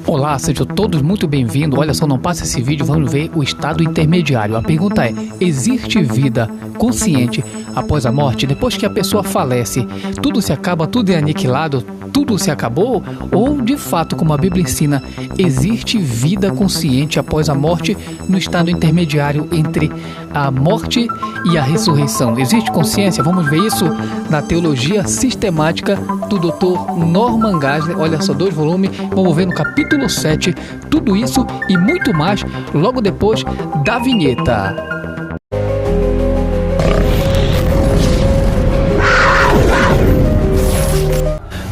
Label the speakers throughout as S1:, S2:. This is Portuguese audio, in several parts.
S1: Olá, sejam todos muito bem-vindos. Olha só, não passa esse vídeo, vamos ver o estado intermediário. A pergunta é: existe vida consciente após a morte? Depois que a pessoa falece, tudo se acaba, tudo é aniquilado, tudo se acabou? Ou, de fato, como a Bíblia ensina, existe vida consciente após a morte no estado intermediário entre a morte e a ressurreição? Existe consciência? Vamos ver isso na Teologia Sistemática do Dr. Norman Geisler. Olha só, 2 volumes, vamos ver no capítulo 7, tudo isso e muito mais logo depois da vinheta.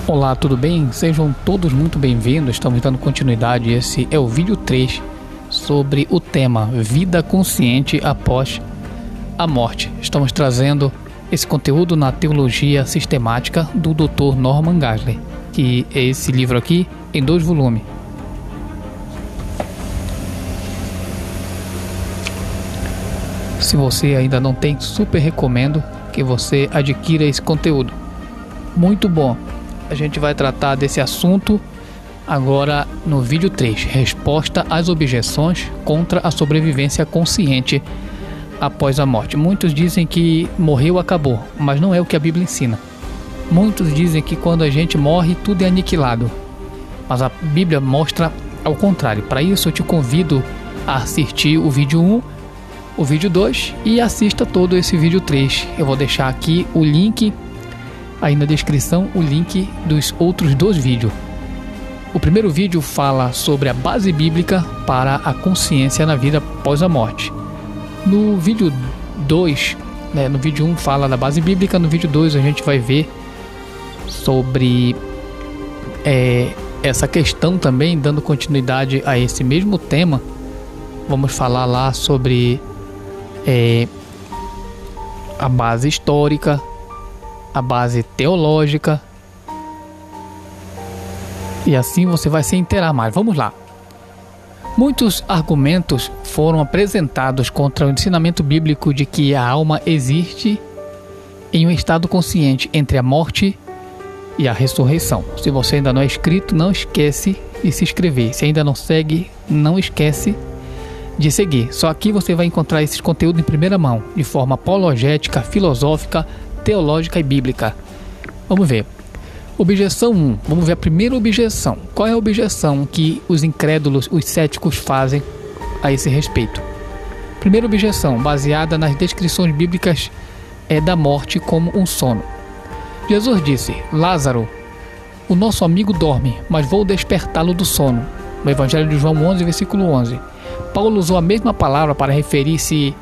S1: Olá, tudo bem? Sejam todos muito bem-vindos. Estamos dando continuidade. Esse é o vídeo 3 sobre o tema Vida Consciente após a morte. Estamos trazendo esse conteúdo na Teologia Sistemática do Dr. Norman Geisler, que é esse livro aqui em 2 volumes. Se você ainda não tem, super recomendo que você adquira esse conteúdo. Muito bom. A gente vai tratar desse assunto agora no vídeo 3, resposta às objeções contra a sobrevivência consciente após a morte. Muitos dizem que morreu, acabou, mas não é o que a Bíblia ensina. Muitos dizem que quando a gente morre, tudo é aniquilado, mas a Bíblia mostra ao contrário. Para isso eu te convido a assistir o vídeo 1, o vídeo 2 e assista todo esse vídeo 3. Eu vou deixar aqui o link aí na descrição, o link dos outros 2 vídeos. O primeiro vídeo fala sobre a base bíblica para a consciência na vida após a morte. No vídeo 2, no vídeo 1 fala da base bíblica, no vídeo 2 a gente vai ver sobre essa questão também, dando continuidade a esse mesmo tema. Vamos falar lá sobre a base histórica, a base teológica, e assim você vai se inteirar mais. Vamos lá. Muitos argumentos foram apresentados contra o ensinamento bíblico de que a alma existe em um estado consciente entre a morte e a ressurreição. Se você ainda não é inscrito, não esquece de se inscrever. Se ainda não segue, não esquece de seguir. Só aqui você vai encontrar esses conteúdos em primeira mão, de forma apologética, filosófica, teológica e bíblica. Vamos ver. Objeção 1. Vamos ver a primeira objeção. Qual é a objeção que os incrédulos, os céticos fazem a esse respeito? Primeira objeção, baseada nas descrições bíblicas, é da morte como um sono. Jesus disse: Lázaro, o nosso amigo dorme, mas vou despertá-lo do sono. No Evangelho de João 11, versículo 11. Paulo usou a mesma palavra para referir-se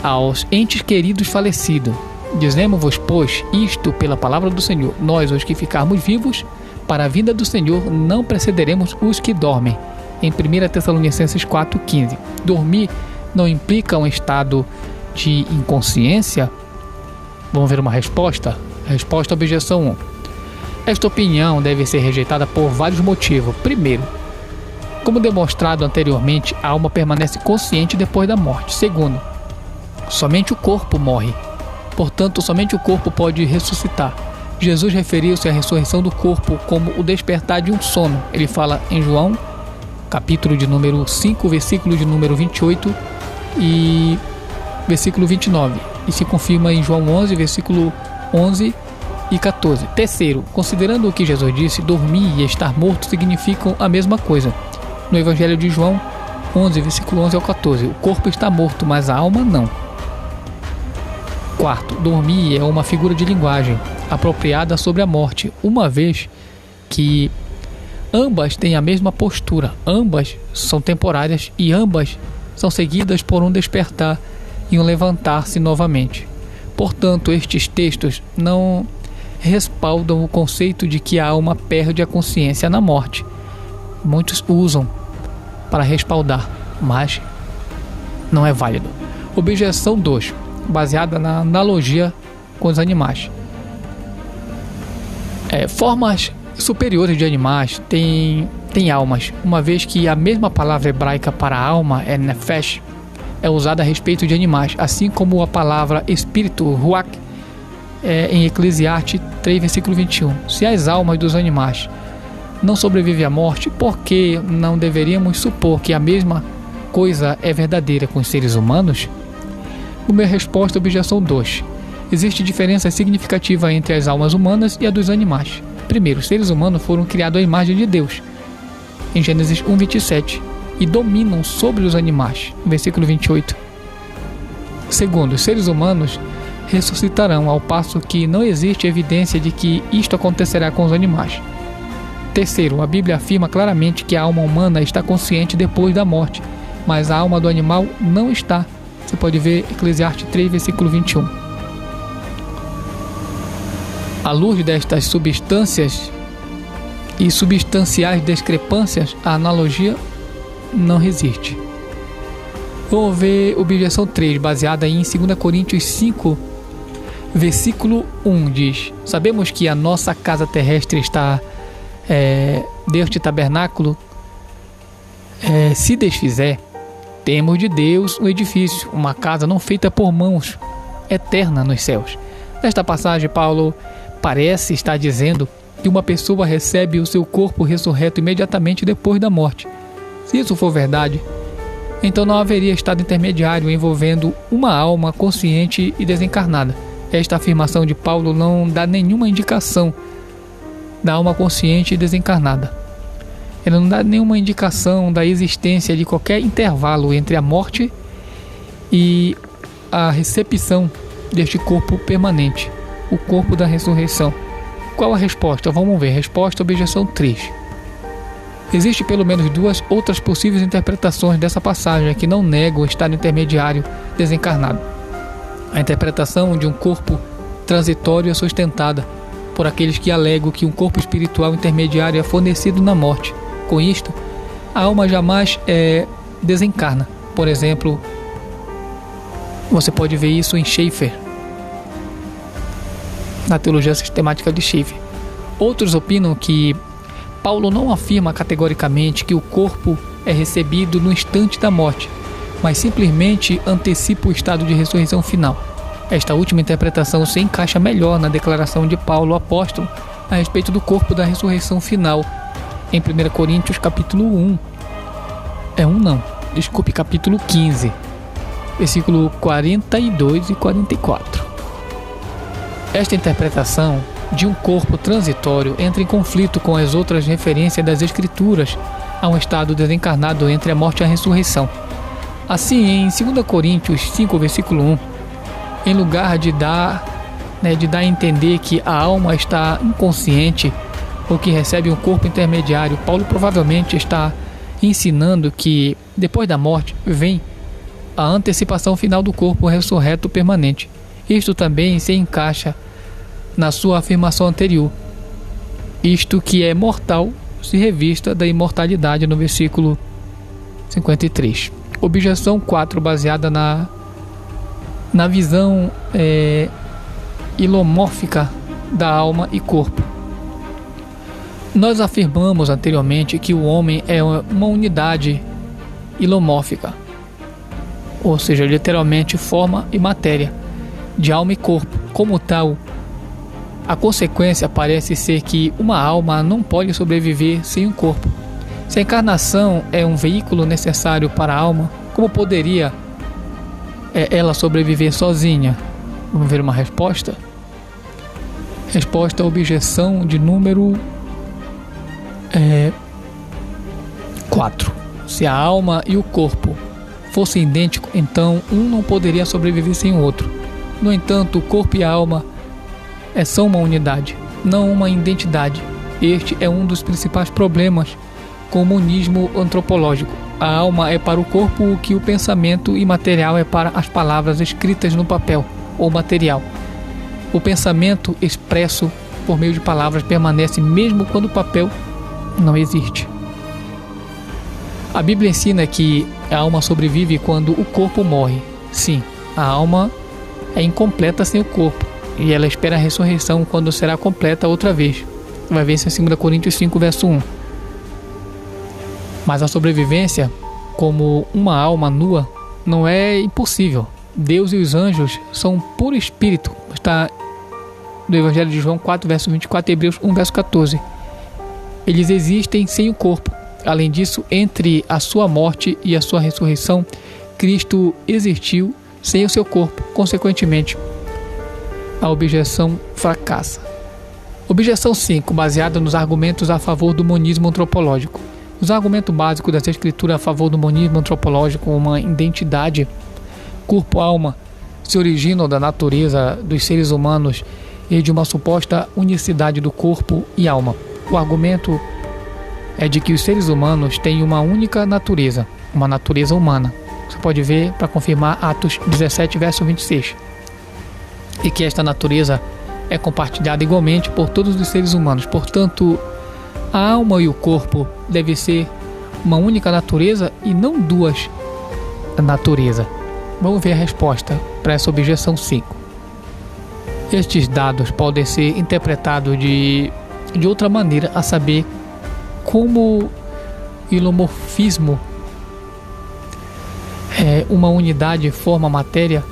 S1: aos entes queridos falecidos. Dizemos-vos, pois, isto pela palavra do Senhor: nós, os que ficarmos vivos, para a vinda do Senhor, não precederemos os que dormem. Em 1 Tessalonicenses 4,15. Dormir não implica um estado de inconsciência? Vamos ver uma resposta? Resposta à objeção 1. Esta opinião deve ser rejeitada por vários motivos. Primeiro, como demonstrado anteriormente, a alma permanece consciente depois da morte. Segundo, somente o corpo morre. Portanto, somente o corpo pode ressuscitar. Jesus referiu-se à ressurreição do corpo como o despertar de um sono. Ele fala em João, capítulo de número 5, versículo de número 28 e versículo 29. E se confirma em João 11, versículo 11 e 14. Terceiro, considerando o que Jesus disse, dormir e estar morto significam a mesma coisa. No Evangelho de João 11, versículo 11 ao 14. O corpo está morto, mas a alma não. Quarto, dormir é uma figura de linguagem apropriada sobre a morte, uma vez que ambas têm a mesma postura, ambas são temporárias e ambas são seguidas por um despertar e um levantar-se novamente. Portanto, estes textos não respaldam o conceito de que a alma perde a consciência na morte. Muitos usam para respaldar, mas não é válido. Objeção 2. Baseada na analogia com os animais. Formas superiores de animais têm almas, uma vez que a mesma palavra hebraica para alma, nefesh, é usada a respeito de animais, assim como a palavra espírito, ruach, em Eclesiastes 3, versículo 21. Se as almas dos animais não sobrevive à morte, por que não deveríamos supor que a mesma coisa é verdadeira com os seres humanos? Uma resposta à objeção 2. Existe diferença significativa entre as almas humanas e a dos animais. Primeiro, os seres humanos foram criados à imagem de Deus, em Gênesis 1:27, e dominam sobre os animais, no versículo 28. Segundo, os seres humanos ressuscitarão, ao passo que não existe evidência de que isto acontecerá com os animais. Terceiro, a Bíblia afirma claramente que a alma humana está consciente depois da morte, mas a alma do animal não está. Você pode ver Eclesiastes 3, versículo 21. À luz destas substâncias e substanciais discrepâncias, a analogia não resiste. Vamos ver objeção 3, baseada em 2 Coríntios 5, versículo 1, diz: sabemos que a nossa casa terrestre está deste tabernáculo se desfizer, temos de Deus um edifício, uma casa não feita por mãos, eterna nos céus. Nesta passagem, Paulo parece estar dizendo que uma pessoa recebe o seu corpo ressurreto imediatamente depois da morte. Se isso for verdade, então não haveria estado intermediário envolvendo uma alma consciente e desencarnada. Esta afirmação de Paulo não dá nenhuma indicação da alma consciente e desencarnada. Ela não dá nenhuma indicação da existência de qualquer intervalo entre a morte e a recepção deste corpo permanente, o corpo da ressurreição. Qual a resposta? Vamos ver. Resposta à objeção 3. Existe pelo menos duas outras possíveis interpretações dessa passagem que não negam o estado intermediário desencarnado. A interpretação de um corpo transitório é sustentada por aqueles que alegam que um corpo espiritual intermediário é fornecido na morte. Com isto, a alma jamais desencarna. Por exemplo, você pode ver isso em Schaeffer, na teologia sistemática de Schaeffer. Outros opinam que Paulo não afirma categoricamente que o corpo é recebido no instante da morte, mas simplesmente antecipa o estado de ressurreição final. Esta última interpretação se encaixa melhor na declaração de Paulo, apóstolo, a respeito do corpo da ressurreição final, em 1 Coríntios capítulo 1. Capítulo 15, versículo 42 e 44. Esta interpretação de um corpo transitório entra em conflito com as outras referências das Escrituras a um estado desencarnado entre a morte e a ressurreição. Assim, em 2 Coríntios 5, versículo 1, em lugar de dar a entender que a alma está inconsciente ou que recebe um corpo intermediário, Paulo provavelmente está ensinando que depois da morte vem a antecipação final do corpo ressurreto permanente. Isto também se encaixa na sua afirmação anterior. Isto que é mortal se revista da imortalidade no versículo 53. Objeção 4, baseada na visão hilomórfica da alma e corpo. Nós afirmamos anteriormente que o homem é uma unidade hilomórfica, ou seja, literalmente forma e matéria, de alma e corpo. Como tal, a consequência parece ser que uma alma não pode sobreviver sem um corpo. Se a encarnação é um veículo necessário para a alma, como poderia ela sobreviver sozinha? Vamos ver uma resposta? Resposta à objeção de número 4. Se a alma e o corpo fossem idênticos, então um não poderia sobreviver sem o outro. No entanto, o corpo e a alma são uma unidade, não uma identidade. Este é um dos principais problemas com o monismo antropológico. A alma é para o corpo o que o pensamento imaterial é para as palavras escritas no papel ou material. O pensamento expresso por meio de palavras permanece mesmo quando o papel não existe. A Bíblia ensina que a alma sobrevive quando o corpo morre. Sim, a alma é incompleta sem o corpo, e ela espera a ressurreição quando será completa outra vez. Vai ver isso em 2 Coríntios 5, verso 1. Mas a sobrevivência como uma alma nua não é impossível. Deus e os anjos são puro espírito. Está no Evangelho de João 4, verso 24 e Hebreus 1, verso 14. Eles existem sem o corpo. Além disso, entre a sua morte e a sua ressurreição, Cristo existiu sem o seu corpo. Consequentemente, a objeção fracassa. Objeção 5, baseada nos argumentos a favor do monismo antropológico. Os argumentos básicos dessa escritura a favor do monismo antropológico, uma identidade corpo-alma, se originam da natureza dos seres humanos e de uma suposta unicidade do corpo e alma. O argumento é de que os seres humanos têm uma única natureza, uma natureza humana. Você pode ver para confirmar Atos 17, verso 26. E que esta natureza é compartilhada igualmente por todos os seres humanos. Portanto, a alma e o corpo devem ser uma única natureza e não duas naturezas. Vamos ver a resposta para essa objeção 5. Estes dados podem ser interpretados de outra maneira, a saber, como ilomorfismo uma unidade forma matéria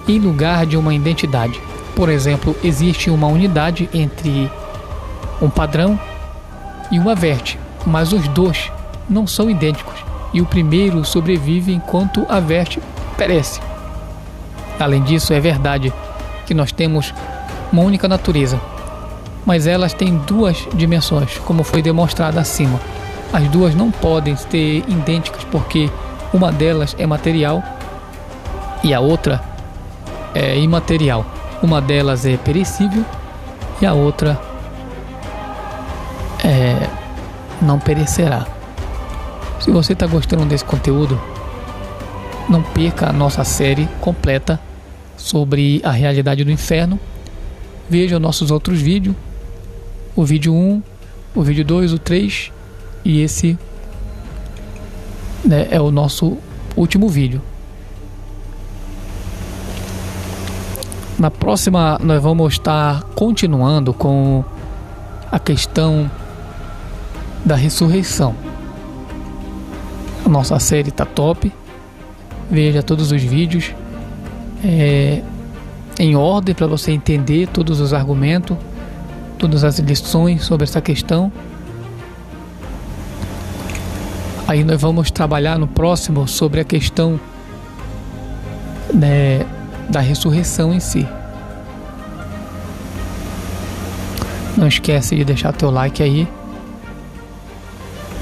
S1: em lugar de uma identidade. Por exemplo, existe uma unidade entre um padrão e uma verte, mas os dois não são idênticos e o primeiro sobrevive enquanto a verte perece. Além disso, é verdade que nós temos uma única natureza, mas elas têm duas dimensões, como foi demonstrado acima. As duas não podem ser idênticas porque uma delas é material e a outra é imaterial. Uma delas é perecível e a outra não perecerá. Se você está gostando desse conteúdo, não perca a nossa série completa sobre a realidade do inferno. Veja nossos outros vídeos, o vídeo 1, o vídeo 2, o 3 e esse é o nosso último vídeo. Na próxima nós vamos estar continuando com a questão da ressurreição. A nossa série está top. Veja todos os vídeos em ordem para você entender todos os argumentos, todas as lições sobre essa questão. Aí nós vamos trabalhar no próximo sobre a questão da ressurreição em si. Não esquece de deixar teu like aí,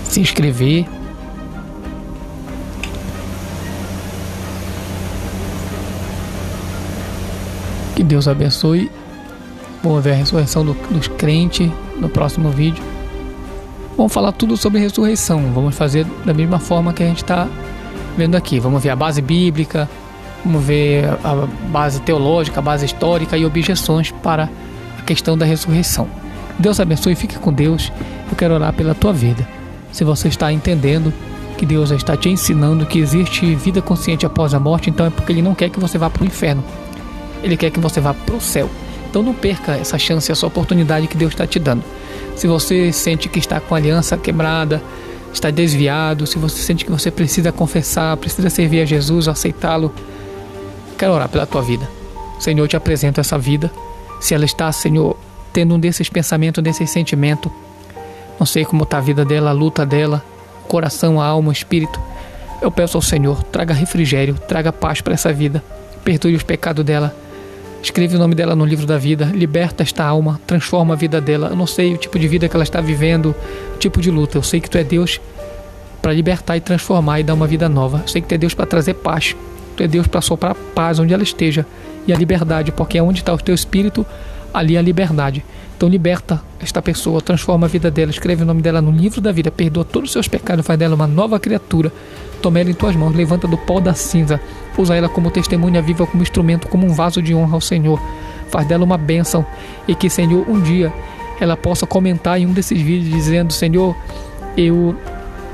S1: se inscrever. Que Deus abençoe. Vamos ver a ressurreição dos crentes no próximo vídeo. Vamos falar tudo sobre ressurreição. Vamos fazer da mesma forma que a gente está vendo aqui. Vamos ver a base bíblica, vamos ver a base teológica, a base histórica e objeções para a questão da ressurreição. Deus abençoe e fique com Deus. Eu quero orar pela tua vida. Se você está entendendo que Deus está te ensinando que existe vida consciente após a morte, então é porque Ele não quer que você vá para o inferno. Ele quer que você vá para o céu. Então não perca essa chance, essa oportunidade que Deus está te dando. Se você sente que está com a aliança quebrada, está desviado, se você sente que você precisa confessar, precisa servir a Jesus, aceitá-lo, quero orar pela tua vida. Senhor, eu te apresento essa vida. Se ela está, Senhor, tendo um desses pensamentos, desses sentimentos, não sei como está a vida dela, a luta dela, o coração, a alma, o espírito, eu peço ao Senhor, traga refrigério, traga paz para essa vida, perdoe os pecados dela, escreve o nome dela no livro da vida, liberta esta alma, transforma a vida dela. Eu não sei o tipo de vida que ela está vivendo, o tipo de luta. Eu sei que Tu é Deus para libertar e transformar e dar uma vida nova. Eu sei que Tu é Deus para trazer paz. Tu é Deus para soprar paz onde ela esteja e a liberdade, porque onde está o Teu Espírito, ali é a liberdade. Então liberta esta pessoa, transforma a vida dela, escreve o nome dela no livro da vida, perdoa todos os seus pecados, faz dela uma nova criatura. Toma ela em Tuas mãos, levanta do pó da cinza, usa ela como testemunha viva, como instrumento, como um vaso de honra ao Senhor. Faz dela uma bênção e que, Senhor, um dia ela possa comentar em um desses vídeos dizendo: Senhor, eu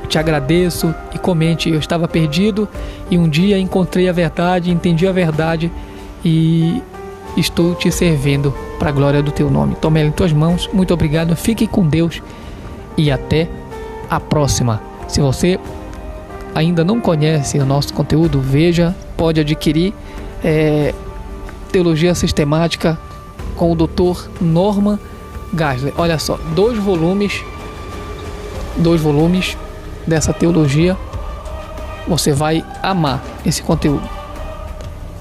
S1: te agradeço, e comente: eu estava perdido e um dia encontrei a verdade, entendi a verdade e estou te servindo para a glória do Teu nome. Toma ela em Tuas mãos. Muito obrigado, fique com Deus e até a próxima. Se você ainda não conhece o nosso conteúdo, veja, pode adquirir Teologia Sistemática com o Dr. Norman Geisler. Olha só, 2 volumes 2 volumes dessa teologia. Você vai amar esse conteúdo.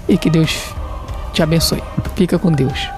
S1: E que Deus te abençoe. Fica com Deus.